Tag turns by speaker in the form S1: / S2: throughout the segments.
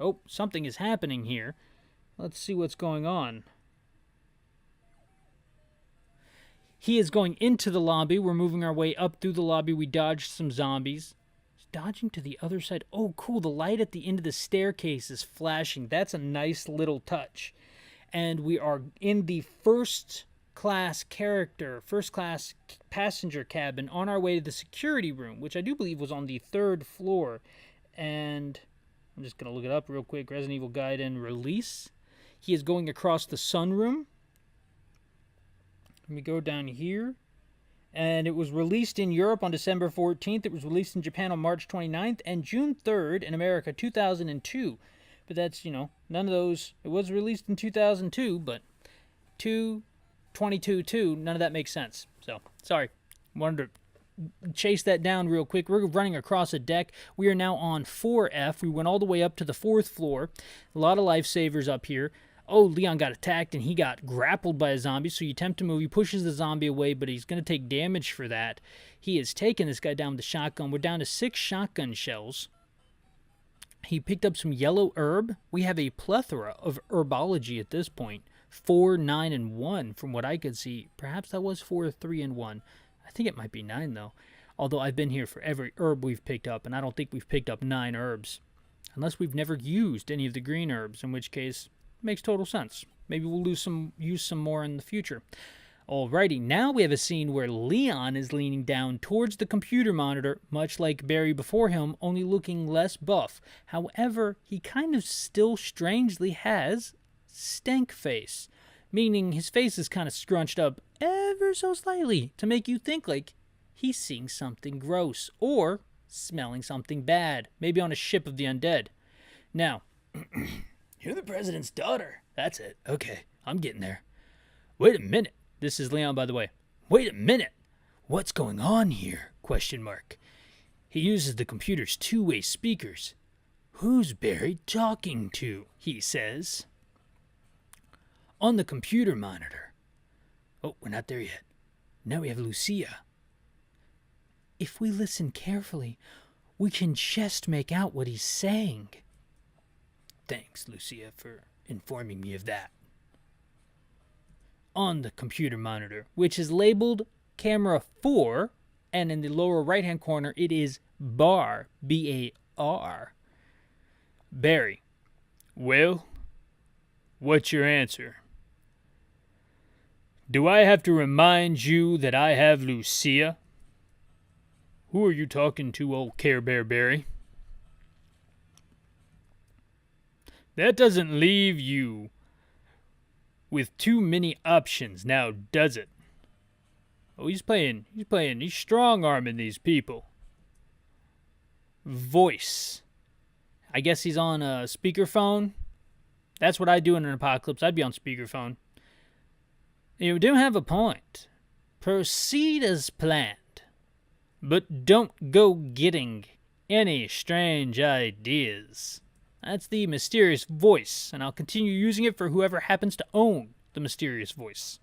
S1: Oh, something is happening here. Let's see what's going on. He is going into the lobby. We're moving our way up through the lobby. We dodged some zombies. He's dodging to the other side. Oh, cool. The light at the end of the staircase is flashing. That's a nice little touch. And we are in the first class passenger cabin on our way to the security room, which I do believe was on the 3rd floor. And I'm just going to look it up real quick. Resident Evil Gaiden release. He is going across the sunroom. Let me go down here. And it was released in Europe on December 14th. It was released in Japan on March 29th. And June 3rd in America, 2002. But that's, none of those. It was released in 2002, but 22-2, none of that makes sense. So, sorry. Wanted to chase that down real quick. We're running across a deck. We are now on 4F. We went all the way up to the 4th floor. A lot of lifesavers up here. Oh, Leon got attacked and he got grappled by a zombie, so you attempt to move. He pushes the zombie away, but he's going to take damage for that. He has taken this guy down with the shotgun. We're down to 6 shotgun shells. He picked up some yellow herb. We have a plethora of herbology at this point. 4, 9, and 1 from what I could see. Perhaps that was 4, 3, and 1. I think it might be 9, though. Although I've been here for every herb we've picked up, and I don't think we've picked up 9 herbs. Unless we've never used any of the green herbs, in which case... makes total sense. Maybe we'll use some more in the future. Alrighty, now we have a scene where Leon is leaning down towards the computer monitor, much like Barry before him, only looking less buff. However, he kind of still strangely has stank face, meaning his face is kind of scrunched up ever so slightly to make you think like he's seeing something gross or smelling something bad, maybe on a ship of the undead. Now, you're the president's daughter. That's it. Okay, I'm getting there. Wait a minute. This is Leon, by the way. Wait a minute. What's going on here? ? He uses the computer's two-way speakers. Who's Barry talking to? He says. On the computer monitor. Oh, we're not there yet. Now we have Lucia. If we listen carefully, we can just make out what he's saying. Thanks, Lucia, for informing me of that. On the computer monitor, which is labeled camera 4, and in the lower right-hand corner, it is bar, B-A-R. Barry. Well, what's your answer? Do I have to remind you that I have Lucia? Who are you talking to, old Care Bear Barry? That doesn't leave you with too many options now, does it? Oh, he's strong-arming these people. Voice. I guess he's on a speakerphone. That's what I do in an apocalypse. I'd be on speakerphone. You do have a point. Proceed as planned. But don't go getting any strange ideas. That's the mysterious voice, and I'll continue using it for whoever happens to own the mysterious voice.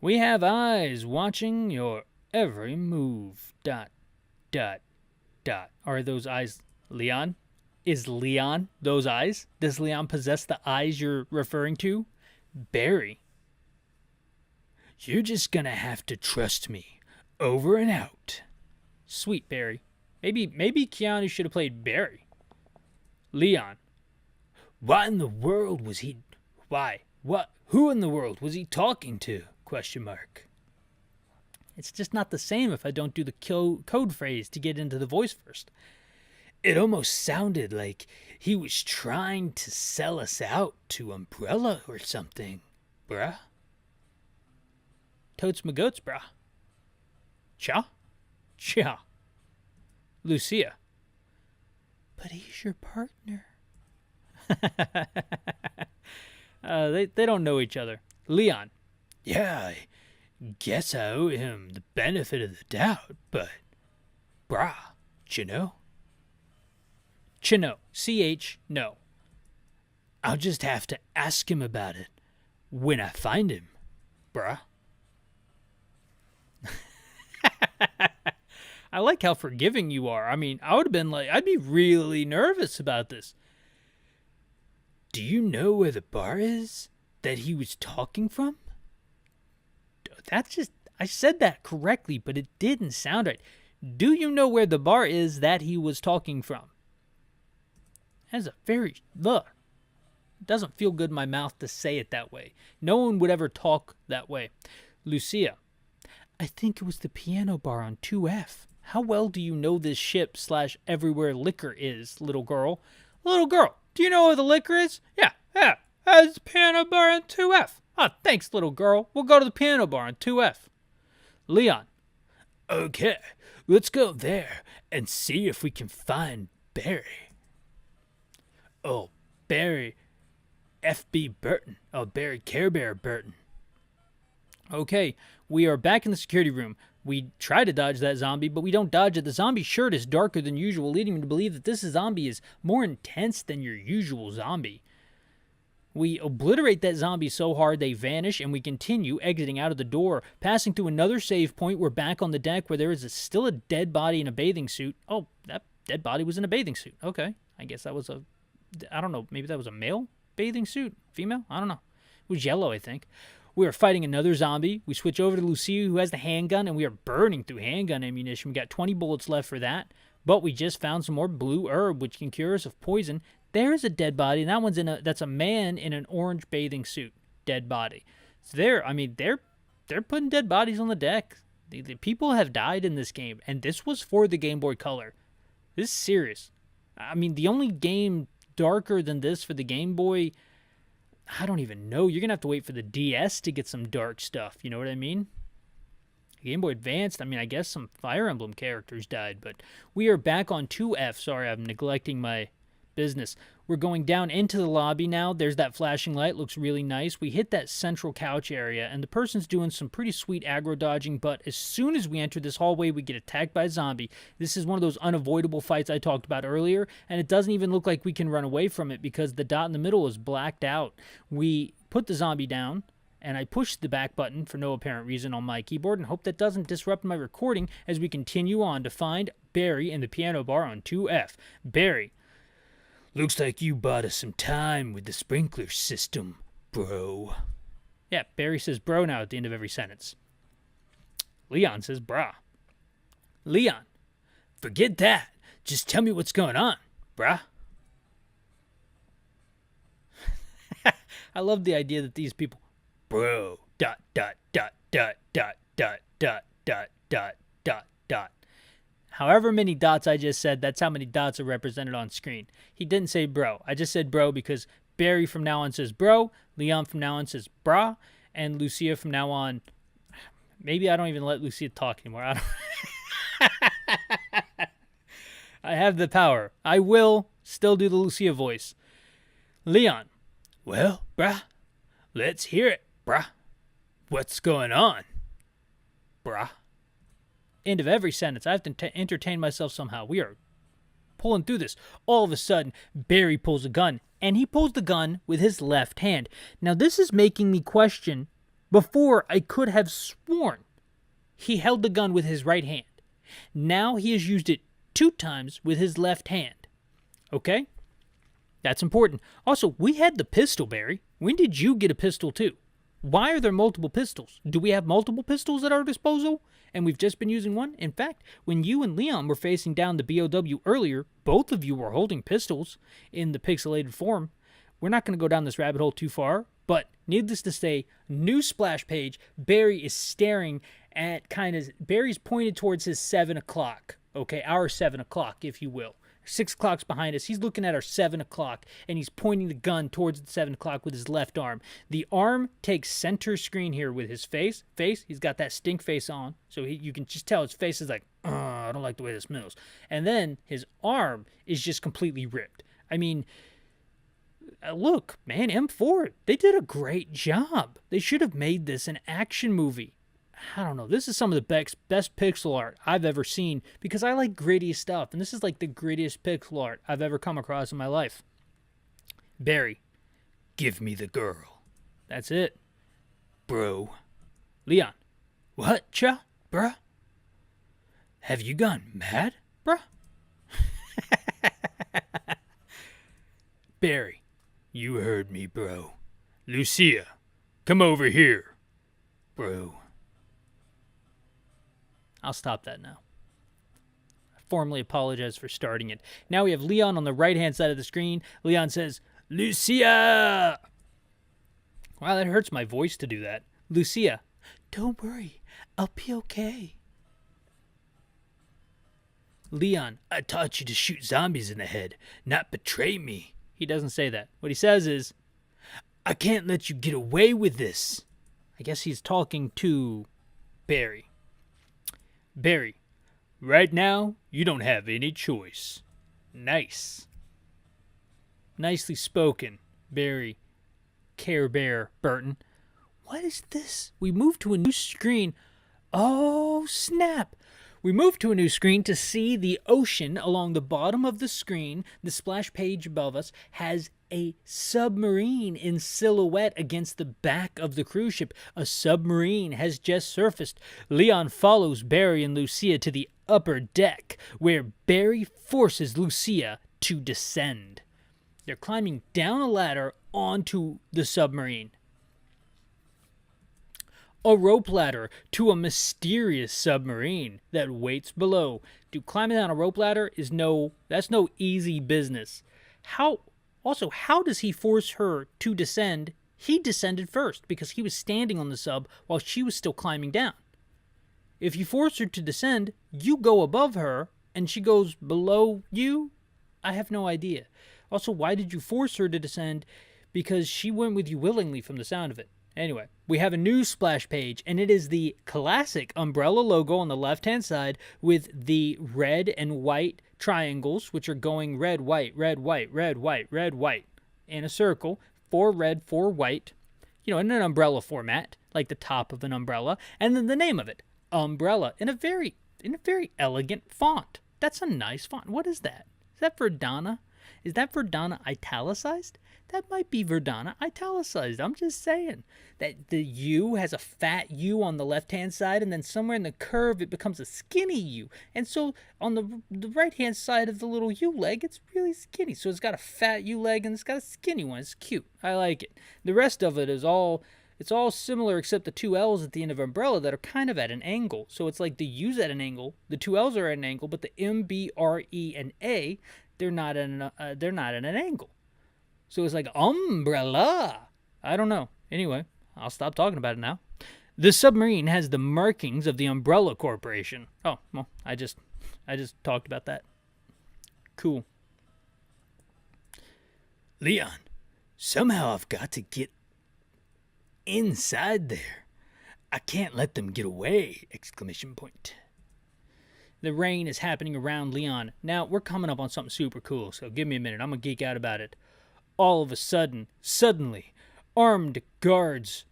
S1: We have eyes watching your every move. ... Are those eyes Leon? Is Leon those eyes? Does Leon possess the eyes you're referring to? Barry. You're just gonna have to trust me. Over and out. Sweet Barry. Maybe Keanu should have played Barry. Leon. What in the world was he... Why? What? Who in the world was he talking to? ? It's just not the same if I don't do the code phrase to get into the voice first. It almost sounded like he was trying to sell us out to Umbrella or something, bruh. Totes my goats, bruh. Cha? Cha. Lucia. But he's your partner. They don't know each other. Leon. Yeah, I guess I owe him the benefit of the doubt, but... Brah, Chino? Chino. C-H, no. I'll just have to ask him about it when I find him, bruh. I like how forgiving you are. I mean, I would have been like, I'd be really nervous about this. Do you know where the bar is that he was talking from? That's just, I said that correctly, but it didn't sound right. Do you know where the bar is that he was talking from? That's a very, look, it doesn't feel good in my mouth to say it that way. No one would ever talk that way. Lucia, I think it was the piano bar on 2F. How well do you know this ship / everywhere liquor is, little girl? Little girl, do you know where the liquor is? Yeah, it's the piano bar on 2F. Oh, thanks, little girl. We'll go to the piano bar on 2F. Leon, okay, let's go there and see if we can find Barry. Oh, Barry F.B. Burton. Oh, Barry Care Bear Burton. Okay, we are back in the security room. We try to dodge that zombie, but we don't dodge it. The zombie shirt is darker than usual, leading me to believe that this zombie is more intense than your usual zombie. We obliterate that zombie so hard they vanish, and we continue exiting out of the door. Passing through another save point, we're back on the deck where there is still a dead body in a bathing suit. Oh, that dead body was in a bathing suit. Okay, I guess that was a, I don't know, maybe that was a male bathing suit? Female? I don't know. It was yellow, I think. We are fighting another zombie. We switch over to Lucia, who has the handgun, and we are burning through handgun ammunition. We got 20 bullets left for that, but we just found some more blue herb, which can cure us of poison. There's a dead body, and that one's that's a man in an orange bathing suit. Dead body. So they're putting dead bodies on the deck. The people have died in this game, and this was for the Game Boy Color. This is serious. I mean, the only game darker than this for the Game Boy, I don't even know. You're going to have to wait for the DS to get some dark stuff. You know what I mean? Game Boy Advanced, I mean, I guess some Fire Emblem characters died, but we are back on 2F. Sorry, I'm neglecting my business. We're going down into the lobby now. There's that flashing light. Looks really nice. We hit that central couch area, and the person's doing some pretty sweet aggro dodging, but as soon as we enter this hallway, we get attacked by a zombie. This is one of those unavoidable fights I talked about earlier, and it doesn't even look like we can run away from it because the dot in the middle is blacked out. We put the zombie down, and I push the back button for no apparent reason on my keyboard and hope that doesn't disrupt my recording as we continue on to find Barry in the piano bar on 2F. Barry, looks like you bought us some time with the sprinkler system, bro. Yeah, Barry says bro now at the end of every sentence. Leon says brah. Leon, forget that. Just tell me what's going on, brah. I love the idea that these people, bro, ... However many dots I just said, that's how many dots are represented on screen. He didn't say bro. I just said bro because Barry from now on says bro, Leon from now on says brah, and Lucia from now on, maybe I don't even let Lucia talk anymore. I have the power. I will still do the Lucia voice. Leon, well, brah, let's hear it, brah. What's going on, brah? End of every sentence. I have to entertain myself somehow. We are pulling through this. All of a sudden, Barry pulls a gun, and he pulls the gun with his left hand. Now, this is making me question. Before, I could have sworn he held the gun with his right hand. Now, he has used it 2 times with his left hand. Okay? That's important. Also, we had the pistol, Barry. When did you get a pistol, too? Why are there multiple pistols? Do we have multiple pistols at our disposal? And we've just been using one? In fact, when you and Leon were facing down the BOW earlier, both of you were holding pistols in the pixelated form. We're not going to go down this rabbit hole too far, but needless to say, new splash page, Barry is staring at Barry's pointed towards his 7 o'clock. Okay, our 7 o'clock, if you will. 6 o'clock's behind us. He's looking at our 7 o'clock, and he's pointing the gun towards the 7 o'clock with his left arm. The arm takes center screen here with his face. He's got that stink face on, so you can just tell his face is like, I don't like the way this smells. And then his arm is just completely ripped. I mean, look, man, M4, they did a great job. They should have made this an action movie. I don't know. This is some of the best pixel art I've ever seen because I like gritty stuff, and this is like the grittiest pixel art I've ever come across in my life. Barry, give me the girl. That's it. Bro. Leon, what, cha, bruh? Have you gone mad, bruh? Barry, you heard me, bro. Lucia, come over here, bro. I'll stop that now. I formally apologize for starting it. Now we have Leon on the right-hand side of the screen. Leon says, Lucia! Wow, that hurts my voice to do that. Lucia, don't worry. I'll be okay. Leon, I taught you to shoot zombies in the head, not betray me. He doesn't say that. What he says is, I can't let you get away with this. I guess he's talking to Barry. Barry, right now, you don't have any choice. Nice. Nicely spoken, Barry. Care Bear Burton. What is this? We moved to a new screen. Oh, snap. We moved to a new screen to see the ocean along the bottom of the screen. The splash page above us has a submarine in silhouette against the back of the cruise ship. A submarine has just surfaced. Leon follows Barry and Lucia to the upper deck, where Barry forces Lucia to descend. They're climbing down a ladder onto the submarine. A rope ladder to a mysterious submarine that waits below. Dude, climbing down a rope ladder is that's no easy business. How does he force her to descend? He descended first because he was standing on the sub while she was still climbing down. If you force her to descend, you go above her and she goes below you? I have no idea. Also, why did you force her to descend? Because she went with you willingly from the sound of it. Anyway, we have a new splash page, and it is the classic umbrella logo on the left-hand side with the red and white triangles, which are going red, white, red, white, red, white, red, white, in a circle, 4 red, 4 white, in an umbrella format, like the top of an umbrella, and then the name of it, umbrella, in a very elegant font. That's a nice font. What is that? Is that Verdana? Is that Verdana italicized? That might be Verdana italicized. I'm just saying that the U has a fat U on the left-hand side, and then somewhere in the curve it becomes a skinny U. And so on the right-hand side of the little U leg, it's really skinny. So it's got a fat U leg, and it's got a skinny one. It's cute. I like it. The rest of it is all similar except the 2 L's at the end of umbrella that are kind of at an angle. So it's like the U's at an angle, the 2 L's are at an angle, but the M, B, R, E, and A, they're not at an angle. So it's like umbrella. I don't know. Anyway, I'll stop talking about it now. The submarine has the markings of the Umbrella Corporation. Oh, well, I just talked about that. Cool. Leon, somehow I've got to get inside there. I can't let them get away! ! The rain is happening around Leon. Now, we're coming up on something super cool, so give me a minute. I'm going to geek out about it. All of a suddenly, armed guards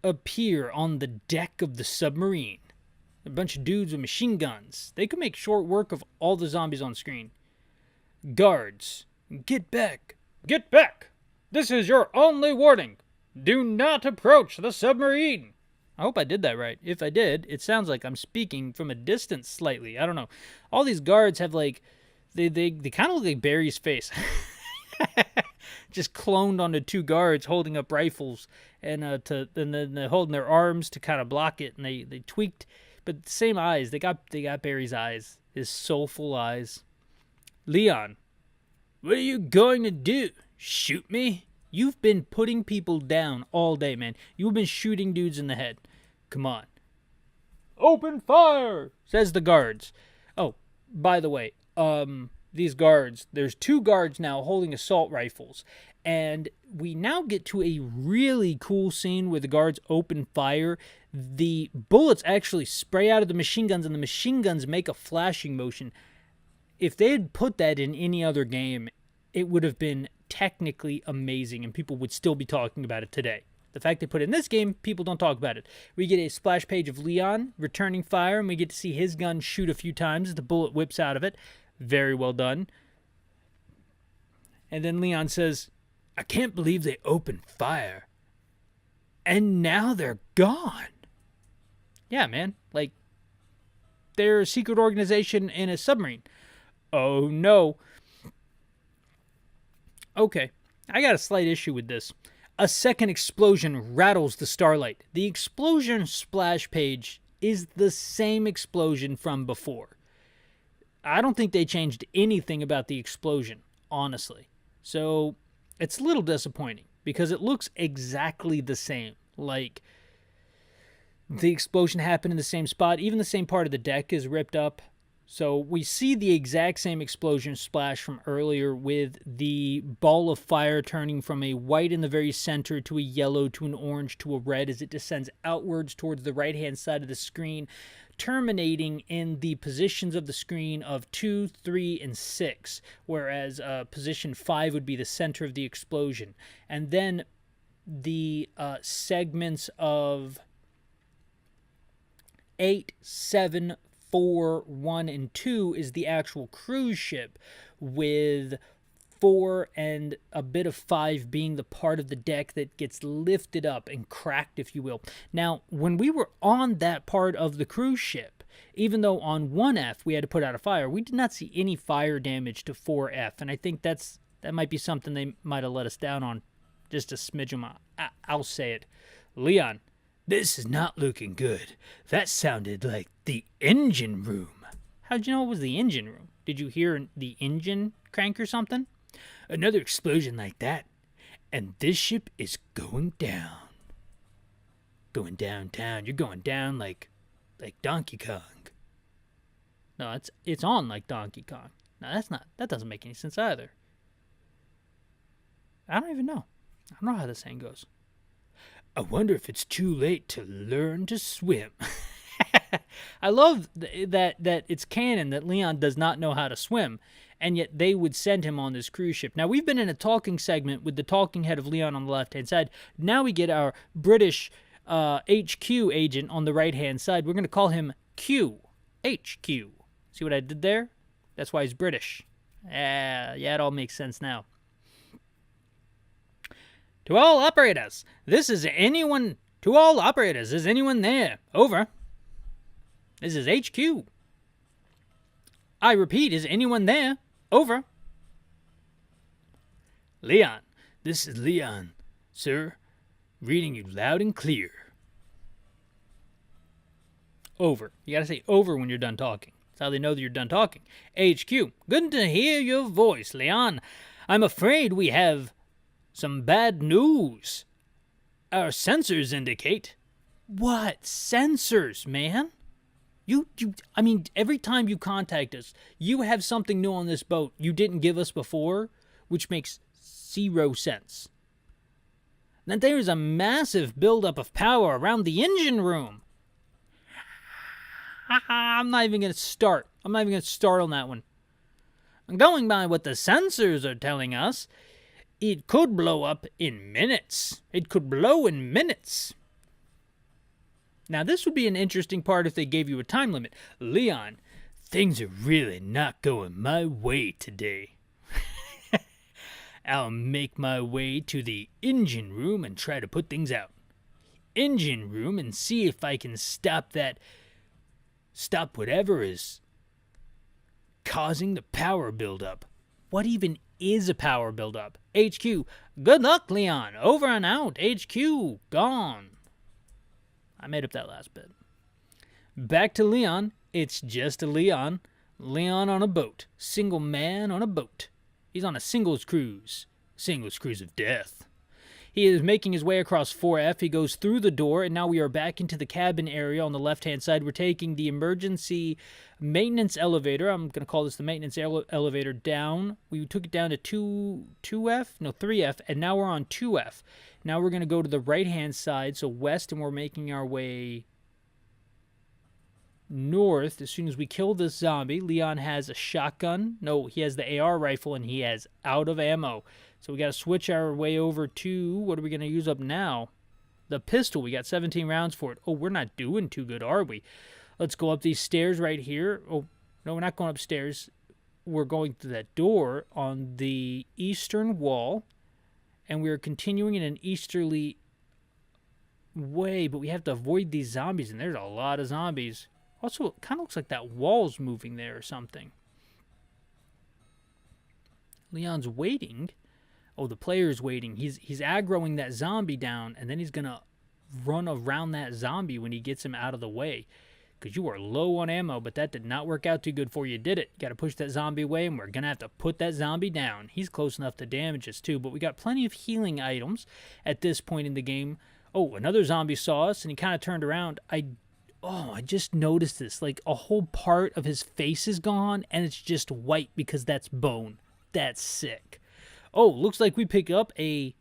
S1: appear on the deck of the submarine. A bunch of dudes with machine guns. They could make short work of all the zombies on screen. Guards, get back! Get back! This is your only warning! Do not approach the submarine! I hope I did that right. If I did, it sounds like I'm speaking from a distance slightly. I don't know. All these guards have they kind of look like Barry's face. Just cloned onto 2 guards holding up rifles and then they're holding their arms to kind of block it, and they tweaked, but the same eyes. They got Barry's eyes, his soulful eyes. Leon, what are you going to do? Shoot me? You've been putting people down all day, man. You've been shooting dudes in the head. Come on. Open fire, says the guards. Oh, by the way, these guards, there's 2 guards now holding assault rifles, and we now get to a really cool scene where the guards open fire. The bullets actually spray out of the machine guns, and the machine guns make a flashing motion. If they had put that in any other game, it would have been technically amazing, and people would still be talking about it today. The fact they put it in this game, people don't talk about it. We get a splash page of Leon returning fire, and we get to see his gun shoot a few times as the bullet whips out of it. Very well done. And then Leon says, I can't believe they opened fire. And now they're gone. Yeah, man. Like, they're a secret organization in a submarine. Oh, no. Okay, I got a slight issue with this. A second explosion rattles the starlight. The explosion splash page is the same explosion from before. I don't think they changed anything about the explosion, honestly. So it's a little disappointing because it looks exactly the same. Like, the explosion happened in the same spot. Even the same part of the deck is ripped up. So we see the exact same explosion splash from earlier, with the ball of fire turning from a white in the very center to a yellow to an orange to a red as it descends outwards towards the right-hand side of the screen, terminating in the positions of the screen of 2, 3, and 6, whereas position 5 would be the center of the explosion. And then the segments of 8, 7, 4, 1, and 2 is the actual cruise ship, with 4 and a bit of 5 being the part of the deck that gets lifted up and cracked, if you will. Now, when we were on that part of the cruise ship, even though on 1F we had to put out a fire, we did not see any fire damage to 4F, and I think that might be something they might have let us down on just a smidgen. I'll say it. Leon, this is not looking good. That sounded like the engine room. How'd you know it was the engine room? Did you hear the engine crank or something? Another explosion like that, and this ship is going down. Going downtown. You're going down like Donkey Kong. No, it's on like Donkey Kong. No, that doesn't make any sense either. I don't even know. I don't know how the saying goes. I wonder if it's too late to learn to swim. I love that it's canon that Leon does not know how to swim, and yet they would send him on this cruise ship. Now, we've been in a talking segment with the talking head of Leon on the left-hand side. Now we get our British HQ agent on the right-hand side. We're going to call him Q. HQ. See what I did there? That's why he's British. Yeah, it all makes sense now. To all operators, is anyone there? Over. This is HQ. I repeat, is anyone there? Over. Leon, this is Leon, sir. Reading you loud and clear. Over. You gotta say over when you're done talking. That's how they know that you're done talking. HQ, good to hear your voice, Leon. I'm afraid we have some bad news. Our sensors indicate. What sensors, man? I mean, every time you contact us, you have something new on this boat you didn't give us before, which makes 0 sense. Then there is a massive buildup of power around the engine room. I'm not even going to start. I'm not even going to start on that one. Going by what the sensors are telling us, it could blow up in minutes. It could blow in minutes. Now, this would be an interesting part if they gave you a time limit. Leon, things are really not going my way today. I'll make my way to the engine room and try to put things out. Engine room and see if I can stop whatever is causing the power buildup. What even is a power buildup? HQ, good luck, Leon. Over and out. HQ, gone. I made up that last bit. Back to Leon. It's just a Leon. Leon on a boat. Single man on a boat. He's on a singles cruise. Singles cruise of death. He is making his way across 4F. He goes through the door, and now we are back into the cabin area on the left-hand side. We're taking the emergency maintenance elevator. I'm going to call this the maintenance elevator down. We took it down to 3F, and now we're on 2F. Now we're going to go to the right-hand side, so west, and we're making our way north. As soon as we kill this zombie, Leon has a shotgun. No, he has the AR rifle, and he has out of ammo. So we got to switch our way over to, what are we going to use up now? The pistol. We got 17 rounds for it. Oh, we're not doing too good, are we? Let's go up these stairs right here. Oh, no, we're not going upstairs. We're going through that door on the eastern wall, and we're continuing in an easterly way, but we have to avoid these zombies, and there's a lot of zombies. Also, it kind of looks like that wall's moving there or something. Leon's waiting. Oh, the player's waiting. He's aggroing that zombie down, and then he's going to run around that zombie when he gets him out of the way. Because you are low on ammo, but that did not work out too good for you, did it? Got to push that zombie away, and we're going to have to put that zombie down. He's close enough to damage us, too, but we got plenty of healing items at this point in the game. Oh, another zombie saw us, and he kind of turned around. I just noticed this. Like, a whole part of his face is gone, and it's just white because that's bone. That's sick. Oh, looks like we pick up a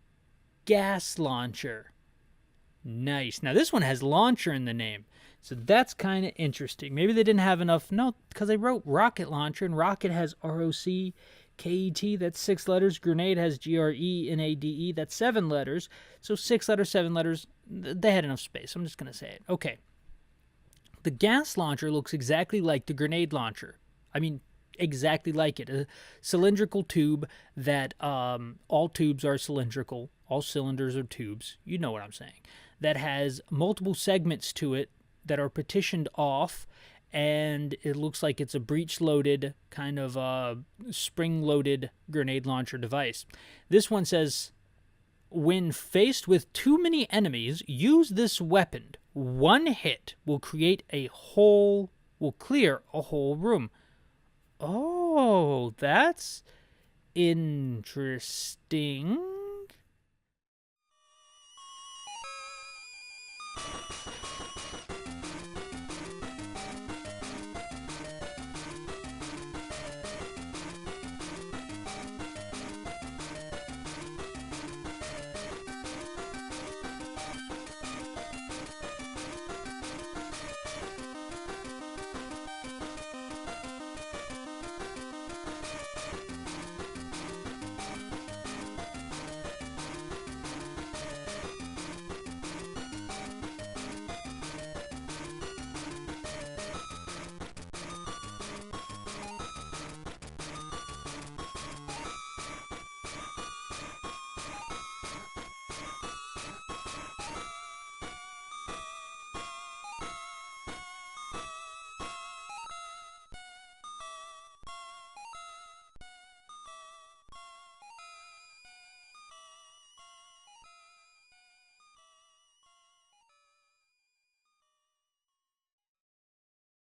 S1: gas launcher. Nice. Now, this one has launcher in the name. So that's kind of interesting. Maybe they didn't have enough. No, because they wrote rocket launcher, and rocket has R-O-C-K-E-T. That's 6 letters. Grenade has G-R-E-N-A-D-E. That's 7 letters. So 6 letters, 7 letters. They had enough space. I'm just going to say it. Okay. The gas launcher looks exactly like the grenade launcher. I mean, exactly like it. A cylindrical tube that all tubes are cylindrical. All cylinders are tubes. You know what I'm saying. That has multiple segments to it that are partitioned off, and it looks like it's a breech-loaded, kind of spring-loaded grenade launcher device. This one says, when faced with too many enemies, use this weapon. One hit will clear a whole room. Oh, that's interesting.